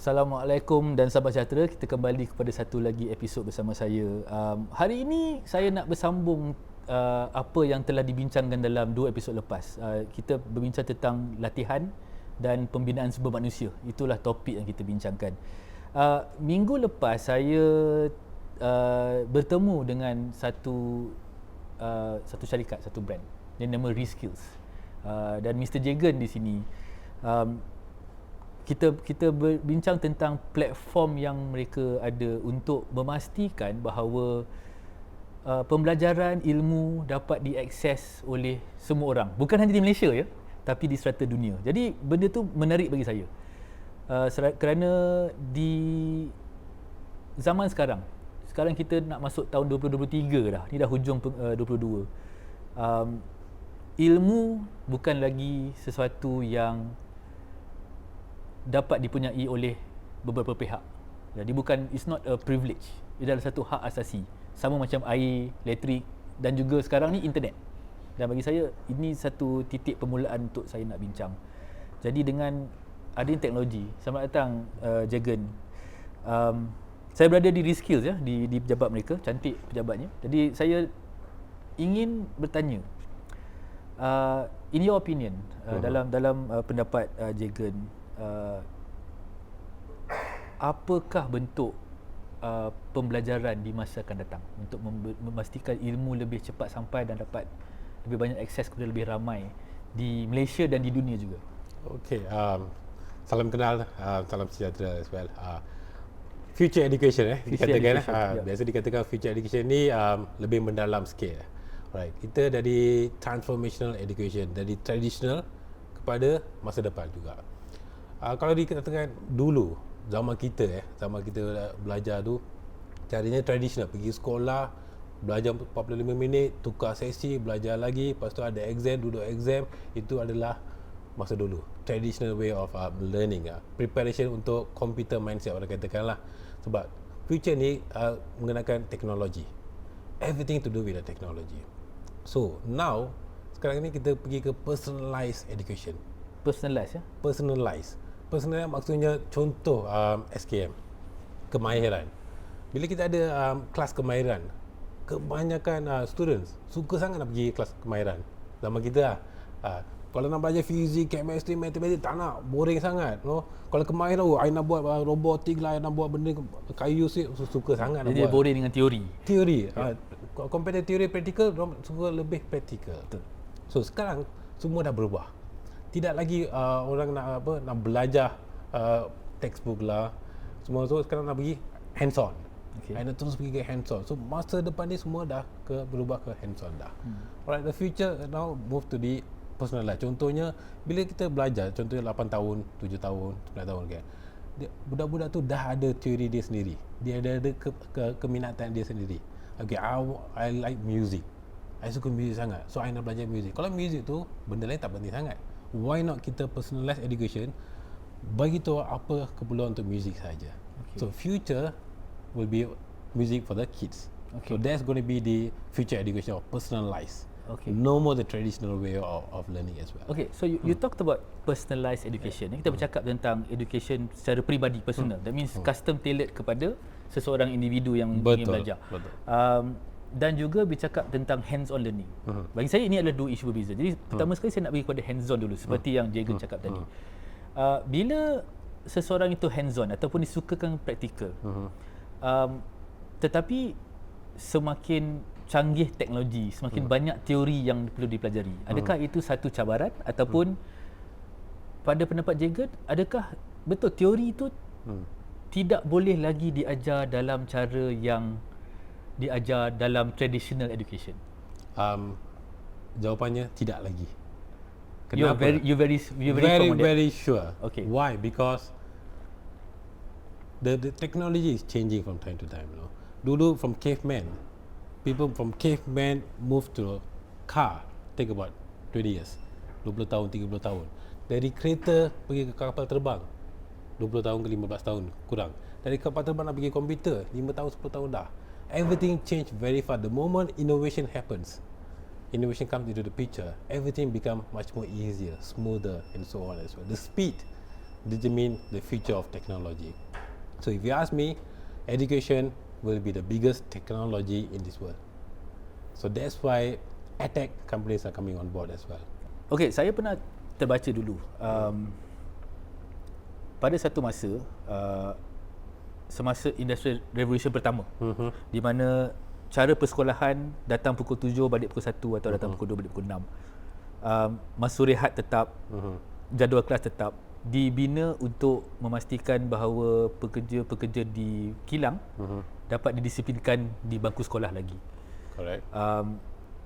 Assalamualaikum dan sahabat sejahtera. Kita kembali kepada satu lagi episod bersama saya. Hari ini saya nak bersambung apa yang telah dibincangkan dalam 2 episod lepas. Kita berbincang tentang latihan dan pembinaan sumber manusia. Itulah topik yang kita bincangkan. Minggu lepas saya bertemu dengan satu syarikat, satu brand yang nama ReSkills. Dan Mr Jegan di sini. Kita berbincang tentang platform yang mereka ada untuk memastikan bahawa pembelajaran ilmu dapat diakses oleh semua orang, bukan hanya di Malaysia ya, tapi di serata dunia. Jadi benda tu menarik bagi saya, kerana di zaman sekarang kita nak masuk tahun 2023 dah, ni dah hujung 22. Ilmu bukan lagi sesuatu yang dapat dipunyai oleh beberapa pihak. Jadi bukan, it's not a privilege. Ia adalah satu hak asasi. Sama macam air, elektrik dan juga sekarang ni internet. Dan bagi saya ini satu titik permulaan untuk saya nak bincang. Jadi dengan adanya teknologi, selamat datang Jegan. Saya berada di ReSkills ya, di pejabat mereka, cantik pejabatnya. Jadi saya ingin bertanya, in your opinion, dalam pendapat Jegan, apakah bentuk pembelajaran di masa akan datang untuk memastikan ilmu lebih cepat sampai dan dapat lebih banyak akses kepada lebih ramai di Malaysia dan di dunia juga? Okey, salam kenal, salam sejahtera as well. Future education dikatakan, biasa dikatakan future education ni lebih mendalam sikit. Right, kita dari transformational education, dari traditional kepada masa depan juga. Kalau dikatakan dulu zaman kita belajar tu caranya tradisional, pergi sekolah, belajar 45 minit, tukar sesi, belajar lagi, lepas tu ada exam, duduk exam. Itu adalah masa dulu, traditional way of learning, preparation untuk computer mindset orang katakan lah. Sebab future ni menggunakan teknologi, everything to do with the technology. So now sekarang ni kita pergi ke personalized education. Personalized ya? Personalized maksudnya contoh SKM, kemahiran. Bila kita ada kelas kemahiran, kebanyakan students suka sangat nak pergi kelas kemahiran. Zaman kita kalau nak belajar fizik, chemistry, matematik, tak nak, boring sangat. Kalau kemahiran, I nak buat robotik lah, I nak buat benda kayu sih, suka sangat nak buat. Jadi boring dengan teori. Compare teori praktikal, suka lebih praktikal. So sekarang semua dah berubah. Tidak lagi orang nak belajar textbook lah, semua tu sekarang nak pergi hands on. Nak terus pergi ke hands on. So masa depan ni semua dah berubah ke hands on dah. Alright, the future now move to the personalized. Contohnya bila kita belajar, contohnya 8 tahun, 7 tahun, 9 tahun kan, budak-budak tu dah ada teori dia sendiri. Dia ada keminatan dia sendiri. Okay, I like music. I suka music sangat, so I nak belajar music. Kalau music tu benda lain tak penting sangat, why not kita personalized education, bagi tahu apa keperluan untuk music saja. So future will be music for the kids. So that's going to be the future education of personalized. No more the traditional way of learning as well. So you talked about personalized education. Kita bercakap tentang education secara peribadi, personal. That means custom tailored kepada seseorang individu yang ingin belajar. Dan juga bercakap tentang hands-on learning. Bagi saya ini adalah dua isu berbeza. Jadi pertama sekali saya nak pergi kepada hands-on dulu, seperti yang Jegan cakap tadi. Bila seseorang itu hands-on ataupun disukakan praktikal, tetapi semakin canggih teknologi, semakin banyak teori yang perlu dipelajari, adakah itu satu cabaran ataupun pada pendapat Jegan, adakah betul teori itu tidak boleh lagi diajar dalam cara yang diajar dalam traditional education? Jawapannya tidak lagi. Kenapa? You're very sure. Why? Because the technology is changing from time to time. Dulu from caveman, people from caveman move to car, take about 20 years, 20 tahun, 30 tahun. Dari kereta pergi ke kapal terbang, 20 tahun ke 15 tahun kurang. Dari kapal terbang nak pergi komputer, 5 tahun, 10 tahun dah. Everything change very fast. The moment innovation happens, innovation comes into the picture, everything become much more easier, smoother and so on as well. The speed determine the future of technology. So if you ask me, education will be the biggest technology in this world. So that's why edtech companies are coming on board as well. Okay, saya pernah terbaca dulu pada satu masa semasa Industrial Revolution pertama, di mana cara persekolahan datang pukul 7 balik pukul 1 atau datang pukul 2 balik pukul 6. Masa rehat tetap, jadual kelas tetap, dibina untuk memastikan bahawa pekerja-pekerja di kilang dapat didisiplinkan di bangku sekolah lagi. Correct.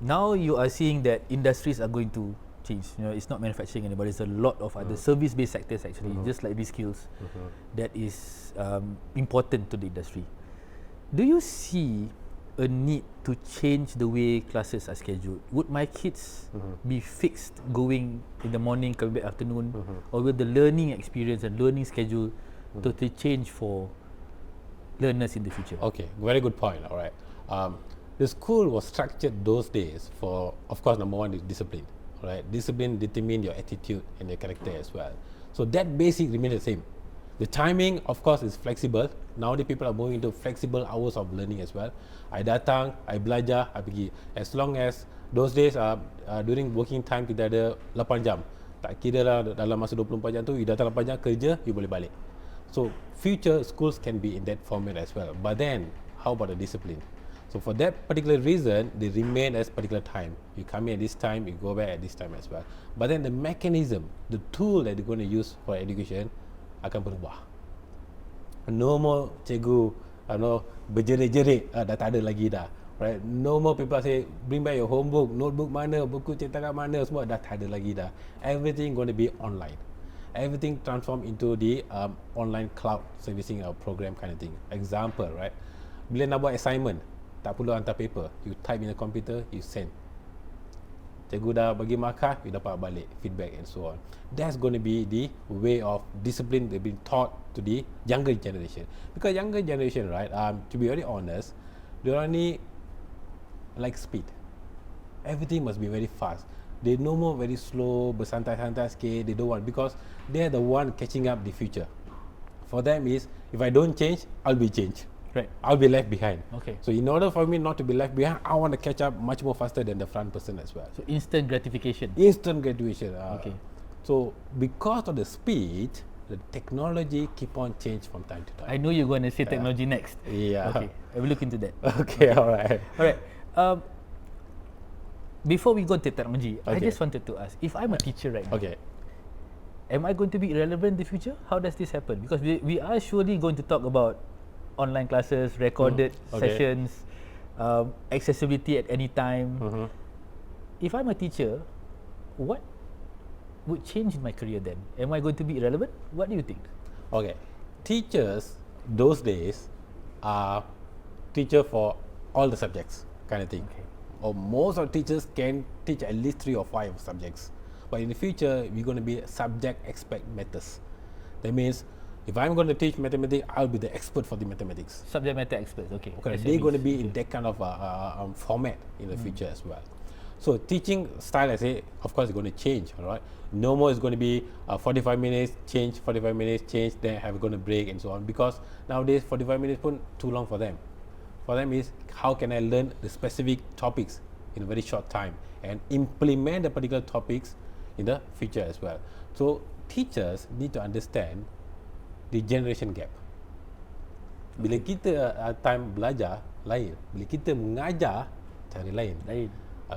Now you are seeing that industries are going to change. You know, it's not manufacturing anymore. There's a lot of other service-based sectors actually, just like ReSkills, that is important to the industry. Do you see a need to change the way classes are scheduled? Would my kids be fixed going in the morning, coming back afternoon, or will the learning experience and learning schedule totally change for learners in the future? Okay, very good point. All right. The school was structured those days for, of course, number one is discipline. Right, discipline determine your attitude and your character as well. So that basic remains the same. The timing, of course, is flexible. Nowadays people are moving into flexible hours of learning as well. I datang, I belajar, I pergi. As long as those days during working time kita ada 8 jam. Tak kira lah dalam masa 24 jam tu, you datang 8 jam kerja, you boleh balik. So future schools can be in that format as well. But then, how about the discipline? So for that particular reason, they remain as particular time. You come in at this time, you go back at this time as well. But then the mechanism, the tool that they're going to use for education akan berubah. No more cikgu, berjerit-jerit, dah tak ada lagi dah. Right? No more people say, bring back your homework, notebook mana, buku cetakan mana, semua dah tak ada lagi dah. Everything going to be online. Everything transform into the online cloud servicing program kind of thing. Example, right? Bila nak buat assignment, tak perlu hantar paper, you type in the computer, you send. Cikgu dah bagi markah, you dapat balik feedback and so on. That's going to be the way of discipline they've been taught to the younger generation. Because younger generation, right, to be very honest, diorang ni like speed. Everything must be very fast. They no more very slow, bersantai-santai sikit. They don't want, because they're the one catching up the future. For them is, if I don't change, I'll be changed. Right. I'll be left behind. Okay. So in order for me not to be left behind, I want to catch up much more faster than the front person as well. So instant gratification. Instant gratification. Okay. So because of the speed, the technology keep on change from time to time. I know you're going to say technology next. Yeah. Okay. I will look into that. Okay. All right. All right. Before we go to technology, I Okay. just wanted to ask, if I'm a teacher right now, Okay. am I going to be irrelevant in the future? How does this happen? Because we are surely going to talk about online classes, recorded sessions, accessibility at any time. If I'm a teacher, what would change in my career then? Am I going to be irrelevant? What do you think? Okay. Teachers those days are teacher for all the subjects kind of thing. Okay. Or most of teachers can teach at least 3 or 5 subjects. But in the future, we're going to be subject expert matters. That means if I'm going to teach mathematics, I'll be the expert for the mathematics. Subject matter experts, okay. Okay, they're going to be in that kind of format in the future as well. So teaching style, I say, of course, is going to change. All right, no more is going to be 45 minutes change, 45 minutes change, then have going to break and so on. Because nowadays 45 minutes pun too long for them. For them is how can I learn the specific topics in a very short time and implement the particular topics in the future as well. So teachers need to understand the generation gap. Bila kita time belajar lain, bila kita mengajar cara lain.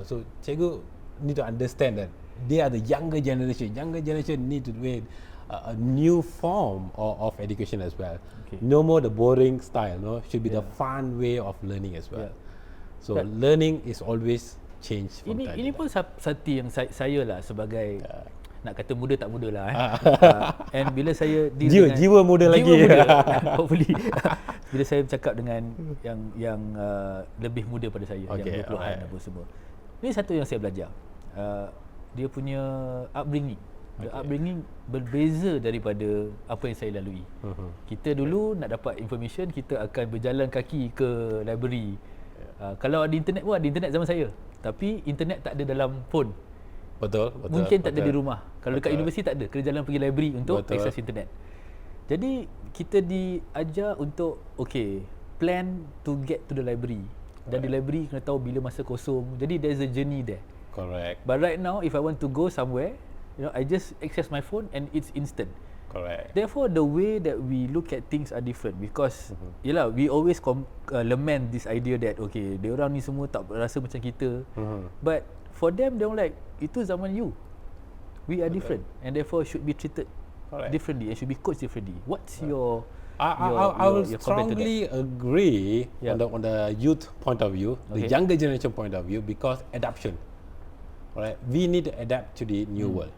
So cikgu need to understand that they are the younger generation. Younger generation need to do a new form of education as well. Okay. No more the boring style. No, should be the fun way of learning as well. So learning is always change. From time Ini to pun satu yang saya lah sebagai nak kata muda tak muda lah and bila saya jiwa muda lagi hopefully bila saya bercakap dengan yang lebih muda pada saya, yang 20-an apa semua, ini satu yang saya belajar, dia punya upbringing. The upbringing berbeza daripada apa yang saya lalui. Kita dulu nak dapat information, kita akan berjalan kaki ke library. Kalau ada internet pun ada internet zaman saya, tapi internet tak ada dalam phone. Betul. Mungkin tak ada di rumah. Kalau dekat universiti tak ada, kena jalan pergi library untuk akses internet. Jadi kita diajar untuk plan to get to the library. Dan di library kena tahu bila masa kosong. Jadi there's a journey there. Correct. But right now, if I want to go somewhere, I just access my phone and it's instant. Correct. Therefore, the way that we look at things are different because yelah, we always lament this idea that dia orang ni semua tak rasa macam kita. But for them, they like itu zaman you. We are different and therefore should be treated differently and should be coached differently. What's your I will your comment to that? strongly agree on the youth point of view, the younger generation point of view, because adaptation. Right, we need to adapt to the new world.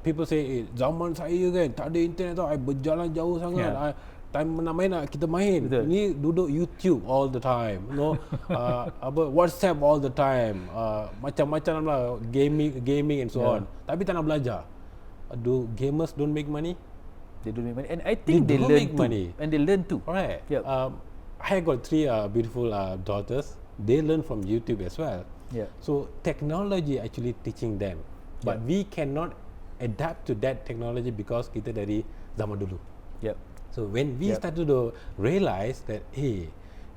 People say zaman saya kan tak ada internet tau, I berjalan jauh sangat. Time nak main kita main. Betul. Ni duduk YouTube all the time. WhatsApp all the time. Macam-macam lah, gaming and so on. Tapi tak nak belajar. Do gamers don't make money? They don't make money, and I think they learn too. Money. And they learn too. Alright. Yep. I got 3 beautiful daughters. They learn from YouTube as well. Yeah. So technology actually teaching them, but we cannot adapt to that technology because kita dari zaman dulu. Yep. So when we started to realize that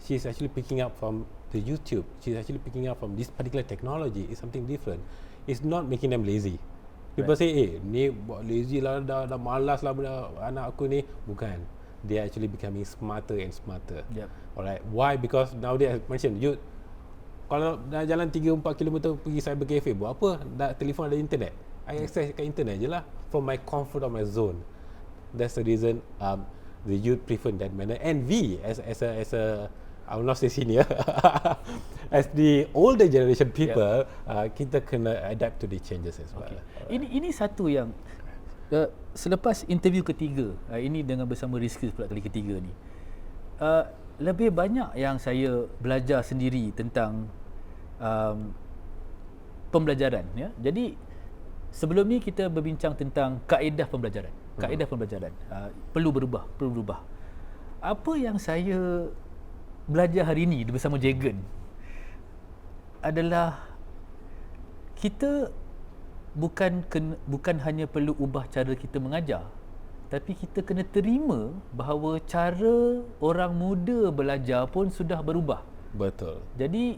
she's actually picking up from the YouTube, she's actually picking up from this particular technology, is something different. It's not making them lazy. People say, ni buat lazy lah, dah malas lah anak aku ni. Bukan. They are actually becoming smarter and smarter. Yep. Alright. Why? Because nowadays, I mentioned, you kalau dah jalan 3-4 km pergi cyber cafe, buat apa? Dah telefon ada internet. I access kat internet je lah. From my comfort of my zone. That's the reason the youth prefer that manner. And we, as a I will not say senior, as the older generation people, kita kena adapt to the changes as well. Ini satu yang selepas interview ketiga, ini dengan bersama ReSkills pula kali ketiga ni, lebih banyak yang saya belajar sendiri tentang pembelajaran. Jadi sebelum ni kita berbincang tentang kaedah pembelajaran. Kaedah pembelajaran perlu berubah. Apa yang saya belajar hari ini bersama Jegan adalah kita bukan hanya perlu ubah cara kita mengajar, tapi kita kena terima bahawa cara orang muda belajar pun sudah berubah. Betul. Jadi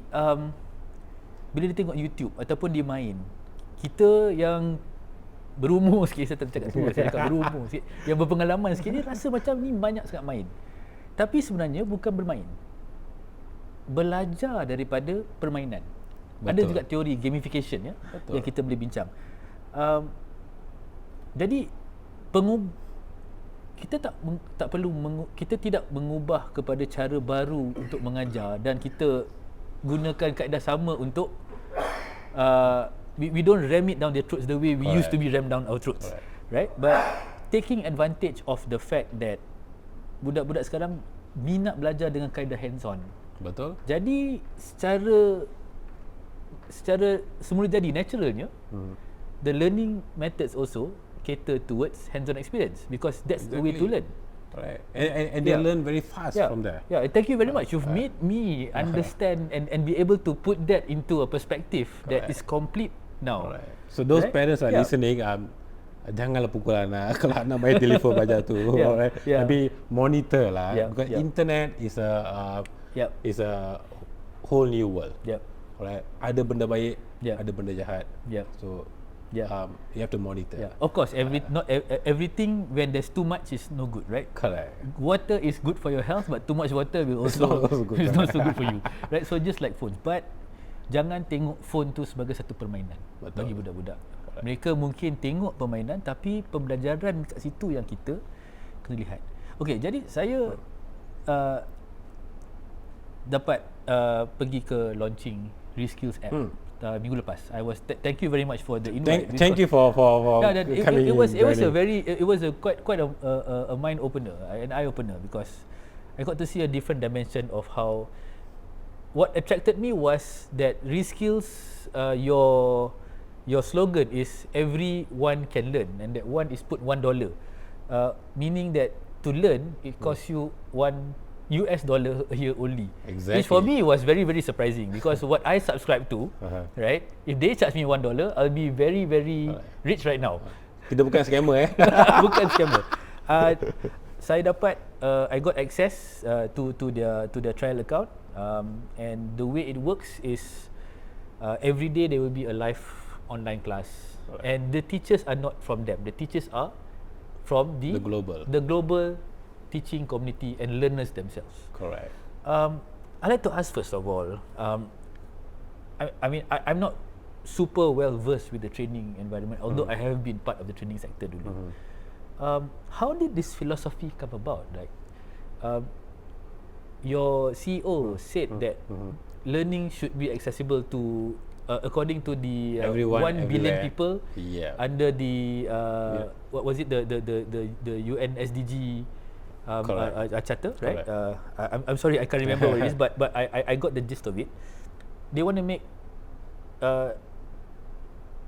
bila dia tengok YouTube ataupun dia main, kita yang berumur sikit, saya tak cakap semua, saya cakap berumur sikit, yang berpengalaman sikit, dia rasa macam ni banyak sangat main. Tapi sebenarnya bukan bermain, belajar daripada permainan. Betul. Ada juga teori gamification yang kita boleh bincang. Jadi kita tak perlu kita tidak mengubah kepada cara baru untuk mengajar dan kita gunakan kaedah sama untuk we don't ram it down their throats the way we used to be rammed down our throats. Right? But taking advantage of the fact that budak-budak sekarang minat belajar dengan kaedah hands-on. Betul. Jadi secara semula jadi naturalnya, the learning methods also cater towards hands-on experience because that's the way to learn. Right. And they learn very fast from there. Yeah, thank you very much. You've made me understand and be able to put that into a perspective that is complete now. So those parents are listening, janganlah pukul anak kalau anak main telefon belajar tu. Tapi monitor lah, because internet is a whole new world. Alright, ada benda baik, ada benda jahat. So you have to monitor. Of course, not everything when there's too much is no good, right? Correct. Water is good for your health, but too much water will also is not so good for you, right? So just like phones, but jangan tengok phone tu sebagai satu permainan. Bagi budak-budak. Mereka mungkin tengok permainan, tapi pembelajaran kat situ yang kita kena lihat. Okey, jadi saya dapat pergi ke launching ReSkills app minggu lepas. I was thank you very much for the invite. Thank you for coming. It was quite a mind opener, an eye opener, because I got to see a different dimension of how. What attracted me was that ReSkills, your slogan is everyone can learn, and that one is put $1, meaning that to learn it costs you $1 a year only. Exactly. Which for me was very, very surprising because what I subscribe to, right? If they charge me $1, I'll be very, very rich right now. Kita bukan scammer Bukan scammer. Saya dapat I got access to their trial account, and the way it works is every day there will be a live online class, and the teachers are not from them. The teachers are from the global teaching community and learners themselves. Correct. I'd like to ask first of all, I mean I'm not super well versed with the training environment, although I have been part of the training sector dulu. How did this philosophy come about? Like, your CEO said that learning should be accessible to, according to the everyone, 1 billion everywhere. people under the what was it, the UN SDG charter, right? I'm sorry, I can't remember what it is, but I got the gist of it. They want to make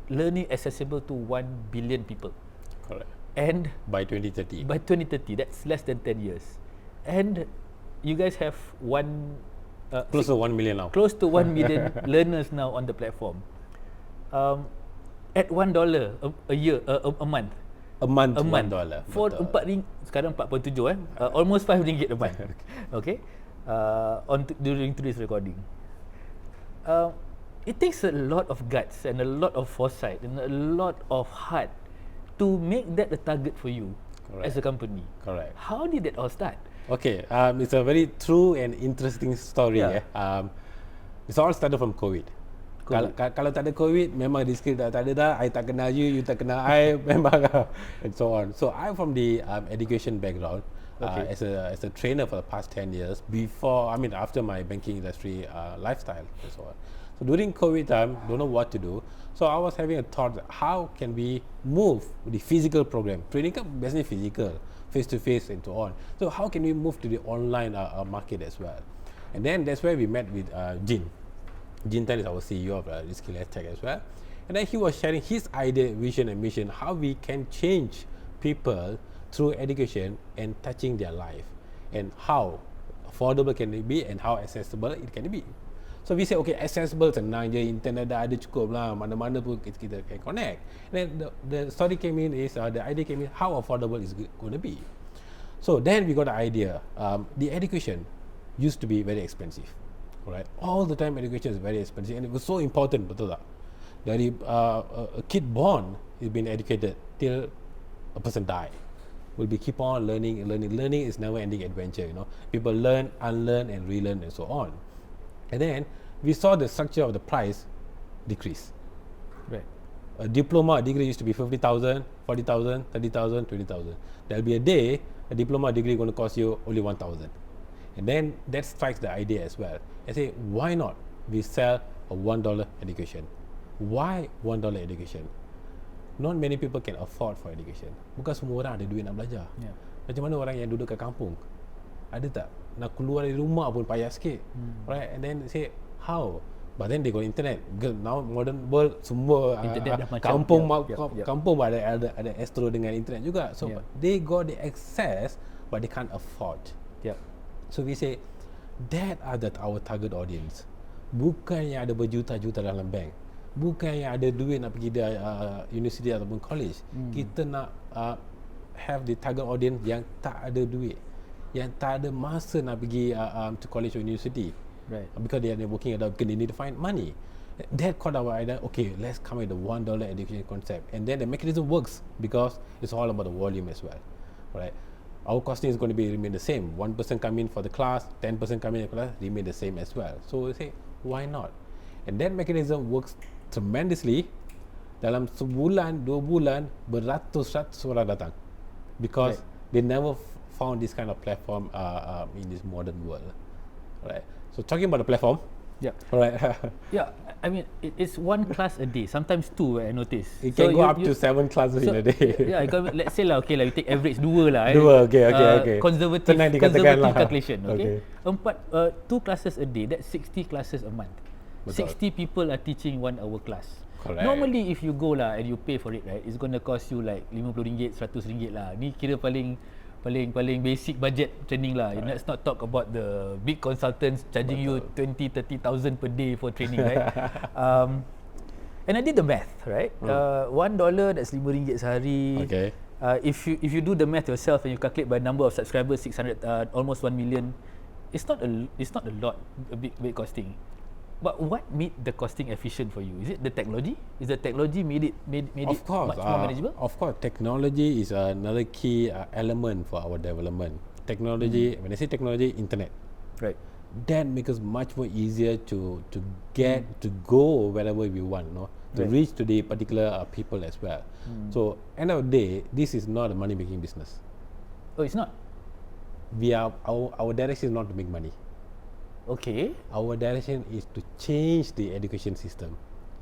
learning accessible to 1 billion people. Correct. And by 2030. By 2030, that's less than 10 years. And you guys have close to 1 million now. Close to 1 million learners now on the platform. At $1 a year, a month. A month. $1. For 4 ring, sekarang 4.7 almost RM5 a month. Okay. During today's recording. It takes a lot of guts and a lot of foresight and a lot of heart to make that a target for you. Correct. As a company. Correct. How did that all start? Okay, it's a very true and interesting story. It's all started from COVID. Kalau tak ada COVID, memang ReSkills tak ada dah. I tak kenal you, you tak kenal I, memang and so on. So I'm from the education background. As a trainer for the past 10 years after my banking industry lifestyle and so on. So during COVID time, don't know what to do. So I was having a thought, how can we move the physical program? Training kan biasanya physical, face to face and so on. So how can we move to the online market as well? And then that's where we met with Jin. Jin Tan is our CEO of ReSkills Tech as well. And then he was sharing his idea, vision and mission, how we can change people through education and touching their life, and how affordable can it be and how accessible it can be. So we say, okay, accessible senang je, internet dah ada cukup lah, mana-mana pun kita can connect. And then the story came in is, the idea came in, how affordable is going to be. So then we got the idea, the education used to be very expensive, alright? All the time education is very expensive, and it was so important, betul tak? Dari a kid born is being educated till a person die. Will be keep on learning. Learning is never ending adventure, you know. People learn, unlearn and relearn and so on. And then we saw the structure of the price decrease. Right. A diploma degree used to be 50,000, 40,000, 30,000, 20,000. There'll be a day a diploma degree going to cost you only 1,000. And then that strikes the idea as well. I say, why not we sell a $1 education? Why $1 education? Not many people can afford for education. Bukan semua orang ada duit nak belajar. Macam mana orang yang duduk kat kampung? Ada tak? Nak keluar dari rumah pun payah sikit. Right? And then say, how? But then they got internet. Now modern world, semua kampung kampung ada Astro dengan internet juga. So they got the access, but they can't afford. So we say, that are our target audience. Bukan yang ada berjuta-juta dalam bank. Bukan yang ada duit nak pergi university ataupun college. Kita nak have the target audience yang tak ada duit, yang tak ada masa nak pergi to college or university, right? Because they are working adult, because they need to find money. That caught our idea. Okay, let's come with the $1 education concept, and then the mechanism works because it's all about the volume as well, right? Our costing is going to be remain the same. 1% come in for the class, 10% come in the class, remain the same as well. So we say, why not? And that mechanism works tremendously. Dalam sebulan, 2 bulan, beratus-ratus orang datang, because they never found this kind of platform in this modern world, right? So talking about the platform, right? I mean, it's 1 class a day, sometimes 2. I notice it can go up to 7 classes in a day. Let's say lah, okay lah, we take average 2 lah. 2, okay. Conservative calculation, okay. 2 classes a day, that's 60 classes a month. Betul. 60 people are teaching 1 hour class. Correct. Normally if you go lah and you pay for it, right, it's going to cost you like RM50, RM100 lah. Ni kira paling basic budget training lah. Right. Let's not talk about the big consultants charging you 20-30,000 per day for training, right? And I did the math, right? $1 that's RM5 sehari. Okay. If you do the math yourself and you calculate by number of subscribers, 600, almost 1 million, it's not a lot, a big costing. But what made the costing efficient for you? Is it the technology? Is the technology made it much more manageable? Of course, technology is another key element for our development. Technology, when I say technology, internet. Right. That makes us much more easier to get to go wherever we want, no? To Right. reach to the particular people as well. So end of the day, this is not a money making business. Oh, it's not. Our direction is not to make money. Okay. Our direction is to change the education system,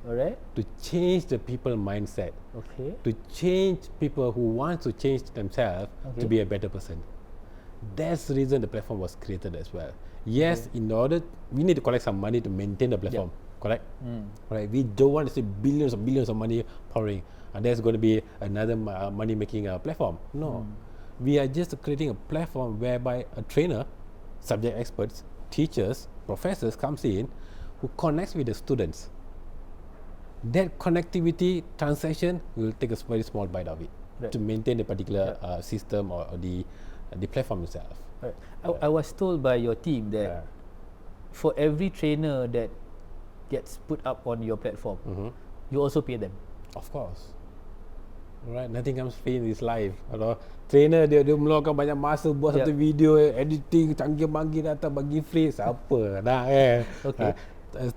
Alright. to change the people mindset, Okay. to change people who want to change themselves to Okay. be a better person. That's the reason the platform was created as well. Yes, in order, we need to collect some money to maintain the platform, correct? Right. We don't want to see billions of money pouring, and there's going to be another money making platform. No, we are just creating a platform whereby a trainer, subject experts, teachers, professors comes in, who connects with the students. That connectivity transaction will take a very small bite of it, Right. to maintain the particular system or the platform itself. Right. I was told by your team that for every trainer that gets put up on your platform, you also pay them. Of course. Alright, nothing comes free in this life. Kalau trainer dia meluangkan banyak masa buat satu video, editing, canggih-manggih datang bagi free, siapa nak Okay.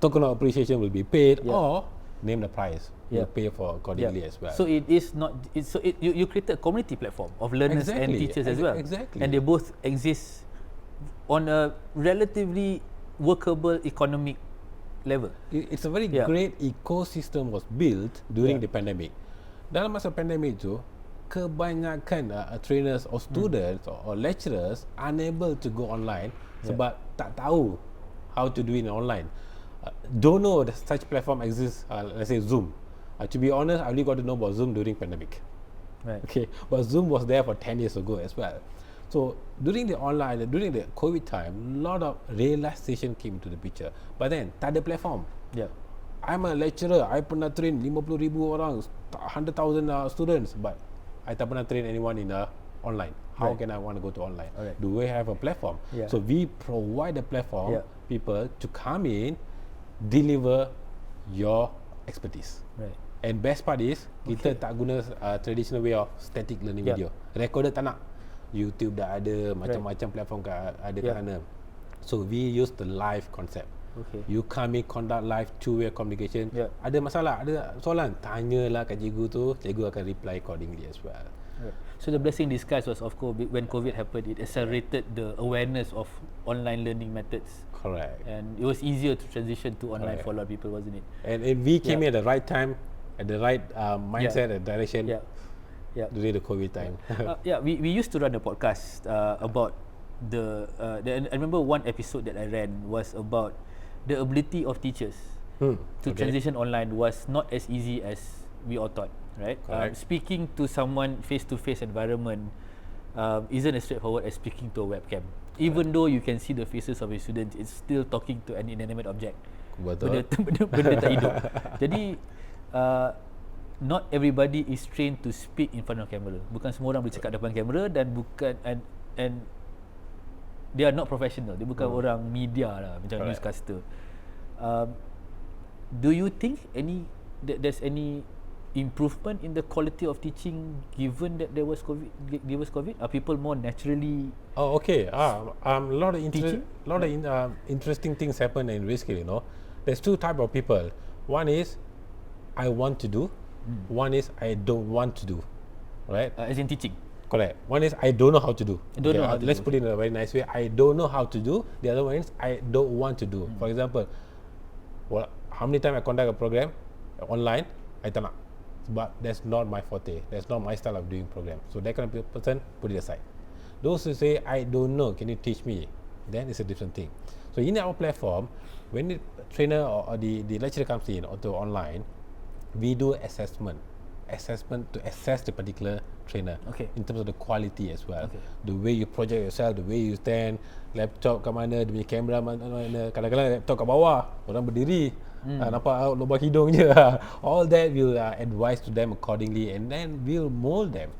Token of appreciation will be paid, or name the price. You'll pay for accordingly as well. So it is not. You created a community platform of learners and teachers as well. Exactly. And they both exist on a relatively workable economic level. It's a very great ecosystem was built during the pandemic. Dalam masa pandemic tu, kebanyakan trainers or students or lecturers unable to go online sebab tak tahu how to do it online. Don't know that such platform exists. Let's say Zoom. To be honest, I only got to know about Zoom during pandemic. Right. Okay, but Zoom was there for 10 years ago as well. So during the COVID time, lot of realization came into the picture. But then, tak ada platform. Yeah. I'm a lecturer. I pernah train 50,000 orang, 100,000 students, but I tak pernah train anyone in online. How can I want to go to online? Alright. Do we have a platform? Yeah. So we provide a platform people to come in, deliver your expertise. Right. And best part is kita tak guna traditional way of static learning video. Recorded tak nak. YouTube dah ada, macam-macam platform ada kat sana. So we use the live concept. Okay. You come in, conduct live two-way communication. Ada masalah, ada soalan, tanyalah kat cikgu tu, cikgu akan reply accordingly as well. Right. So the blessing in disguise was, of course, when COVID happened, it accelerated the awareness of online learning methods. Correct. And it was easier to transition to online for a lot of people, wasn't it? And we came in at the right time, at the right mindset and direction during the COVID time. We used to run a podcast about I remember one episode that I ran was about the ability of teachers to transition online was not as easy as we all thought, right? Speaking to someone face-to-face environment isn't as straightforward as speaking to a webcam. Even though you can see the faces of your students, it's still talking to an inanimate object. Betul. Benda tak hidup. Jadi not everybody is trained to speak in front of camera. Bukan semua orang boleh cakap depan kamera, dan bukan and they are not professional. Dia bukan orang media lah, macam newscaster. Do you think there's any improvement in the quality of teaching given that there was COVID? Are people more naturally a lot of interesting things happen in ReSkills, you know. There's two type of people. One is I want to do, one is I don't want to do, right? As in teaching. Correct. One is I don't know how to do. Let's do. put it in a very nice way. I don't know how to do. The other one is I don't want to do. For example, how many times I conduct a program online, I tak nak. But that's not my forte. That's not my style of doing program. So that kind of person, put it aside. Those who say I don't know, can you teach me? Then it's a different thing. So in our platform, when the trainer or the lecturer comes in or to online, we do assessment to assess the particular trainer in terms of the quality as well. The way you project yourself, the way you stand, laptop kat mana, dia punya kamera mana, kadang-kadang laptop kat bawah, orang berdiri, nampak lubang hidung je. All that will advise to them accordingly, and then we'll mold them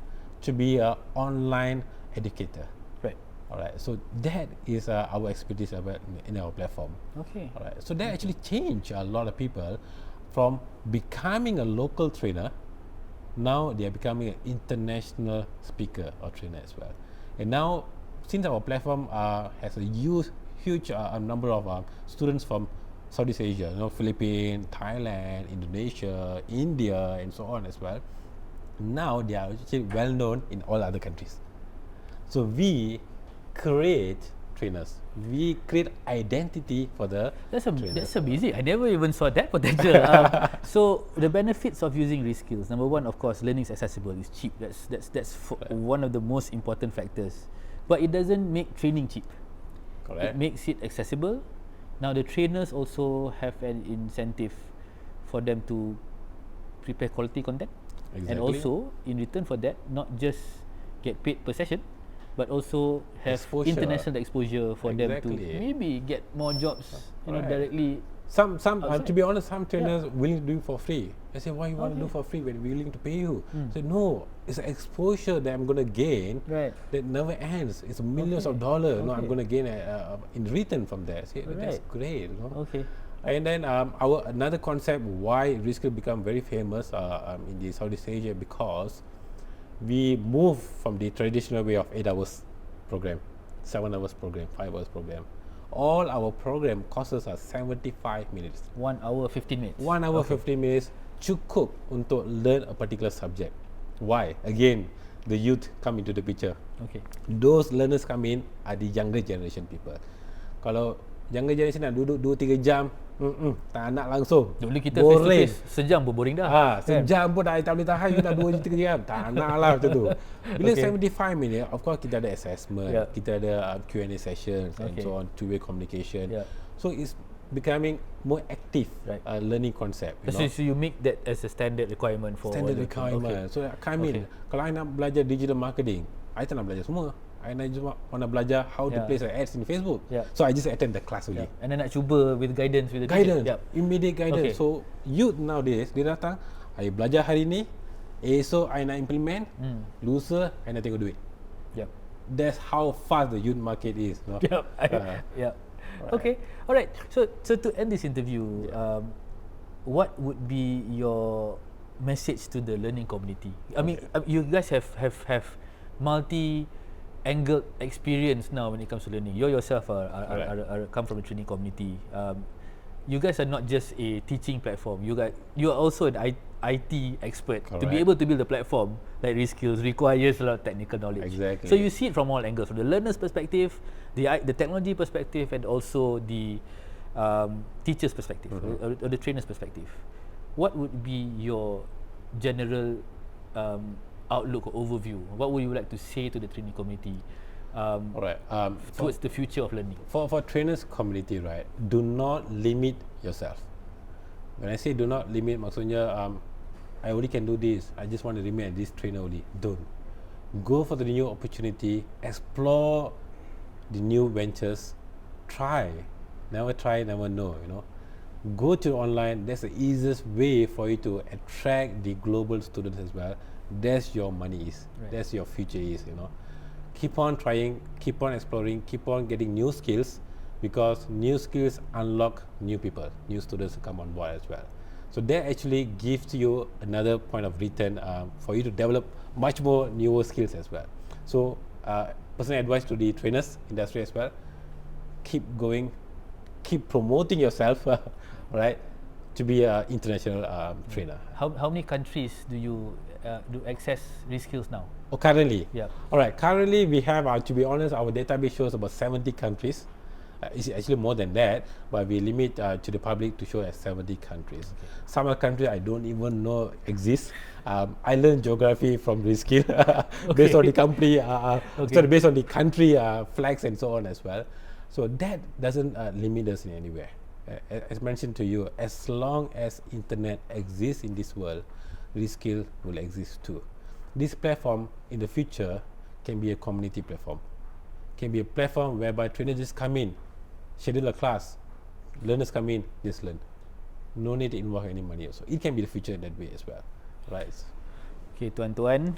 to be an online educator. Right. Alright, so that is our expertise in our platform. Okay. Alright, so that actually changed a lot of people from becoming a local trainer. Now they are becoming an international speaker or trainer as well. And now, since our platform has a huge number of students from Southeast Asia, Philippines, Thailand, Indonesia, India, and so on as well. Now they are actually well known in all other countries. So we create trainers. We create identity for the That's trainers. amazing. I never even saw that potential. So the benefits of using ReSkills. Number one, of course, learning is accessible. It's cheap. That's one of the most important factors. But it doesn't make training cheap. Correct. It makes it accessible. Now the trainers also have an incentive for them to prepare quality content. Exactly. And also, in return for that, not just get paid per session, but also have Exposure. international exposure for them to Exactly. maybe get more jobs, Right. directly. Some outside. to be honest, some trainers willing to do it for free. I say, why you want to do Okay. for free when we're willing to pay you? I say, no, it's an exposure that I'm going to gain Right. that never ends. It's millions of Okay. dollars. No, I'm Okay. going to gain in return from that. See, that's Right. great. Okay. And then our another concept why ReSkills become very famous in the Southeast Asia, because we move from the traditional way of 8 hours program, 7 hours program, 5 hours program. All our program costs us 75 minutes. 1 hour 15 minutes. 1 hour 15 minutes cukup untuk learn a particular subject. Why? Again, the youth come into the picture. Okay. Those learners come in are the younger generation people. Kalau younger generation nak duduk 2-3 jam, tak nak langsung. Dulu kita face to Boring. face sejam pun boring dah. Sejam pun dah tak boleh tahan, you dah 2-3 jam. Tak nak lah macam tu. Bila Okay. 75 minit, of course kita ada assessment, Yeah. kita ada Q&A sessions and Okay. so on, two-way communication. Yeah. So it's becoming more active Right. learning concept. So you make that as a standard requirement for Standard all the- requirement. Okay. So I come in. Okay. Kalau I nak belajar digital marketing, I tak nak belajar semua. I nak cuma nak belajar how to Yeah. place ads in Facebook. Yeah. So I just attend the class only. Yeah. And then nak cuba with guidance with the Guidance, teacher. immediate guidance. Okay. So youth nowadays dia datang, I belajar hari ni, esok I nak implement, lusa I nak tengok duit. Yep. That's how fast the youth market is. No? Yep. Yep. Okay. All right. So to end this interview, what would be your message to the learning community? I mean, you guys have multi-angled experience now when it comes to learning. You yourself are come from a training community. You guys are not just a teaching platform. You are also an IT expert. To be Correct. able to build a platform like ReSkills requires a lot of technical knowledge. Exactly. So you see it from all angles, from the learner's perspective, the technology perspective, and also the teacher's perspective, or the trainer's perspective. What would be your general outlook or overview? What would you like to say to the training community Alright. towards the future of learning? For trainers community, right, do not limit yourself. When I say do not limit, maksudnya I only can do this, I just want to remain at this trainer only. Don't. Go for the new opportunity, explore the new ventures, try. Never try, never know, Go to online, that's the easiest way for you to attract the global students as well. That's your money is. Right. That's your future is, Keep on trying, keep on exploring, keep on getting new skills, because new skills unlock new people, new students to come on board as well. So that actually gives you another point of return for you to develop much more newer skills as well. So personal advice to the trainers industry as well, keep going, keep promoting yourself, right, to be an international trainer. How many countries do you do access ReSkills now? Oh, currently? Yeah. Alright, currently we have, to be honest, our database shows about 70 countries. It's actually more than that, but we limit to the public to show as 70 countries. Okay. Some of the countries I don't even know exist. I learned geography from ReSkills based on the company, sorry, based on the country flags and so on as well. So that doesn't limit us in anywhere. As mentioned to you, as long as internet exists in this world, ReSkills will exist too. This platform in the future can be a community platform, can be a platform whereby trainers just come in, schedule a class, learners come in, just learn. No need to involve any money also. It can be the future in that way as well, right? Okay, tuan-tuan,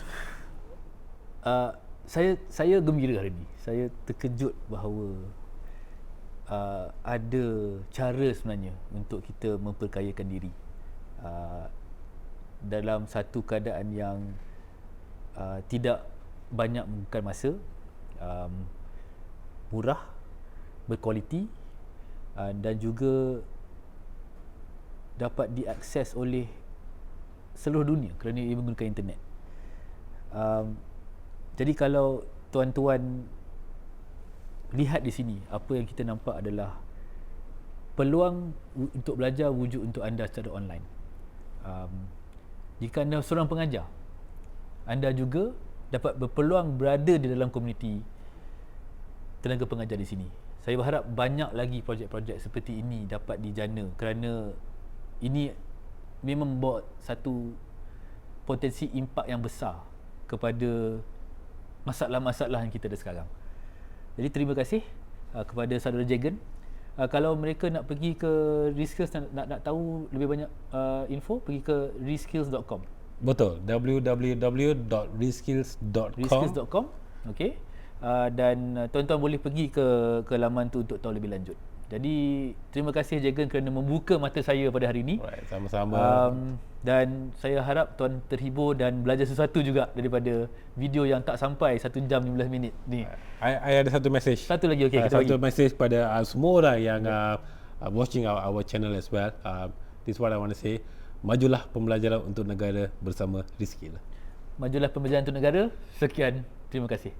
Saya gembira hari ini. Saya terkejut bahawa ada cara sebenarnya untuk kita memperkayakan diri dalam satu keadaan yang tidak banyak menggunakan masa, murah, berkualiti, dan juga dapat diakses oleh seluruh dunia kerana ia menggunakan internet. Jadi kalau tuan-tuan lihat di sini, apa yang kita nampak adalah peluang untuk belajar wujud untuk anda secara online. Jika anda seorang pengajar, anda juga dapat berpeluang berada di dalam komuniti tenaga pengajar di sini. Saya berharap banyak lagi projek-projek seperti ini dapat dijana kerana ini memang membawa satu potensi impak yang besar kepada masalah-masalah yang kita ada sekarang. Jadi terima kasih kepada saudara Jegan. Kalau mereka nak pergi ke ReSkills, nak tahu lebih banyak info, pergi ke ReSkills.com. Betul, www.ReSkills.com. Okey. Dan tuan-tuan boleh pergi ke laman tu untuk tahu lebih lanjut. Jadi terima kasih Jegan kerana membuka mata saya pada hari ini. Alright, sama-sama. Dan saya harap tuan terhibur dan belajar sesuatu juga daripada video yang tak sampai 1 jam 15 minit ni. I ada satu message. Satu lagi, okey, kita satu bagi. message pada semua orang yang watching our channel as well. This is what I want to say. Majulah pembelajaran untuk negara bersama ReSkills. Majulah pembelajaran untuk negara. Sekian, terima kasih.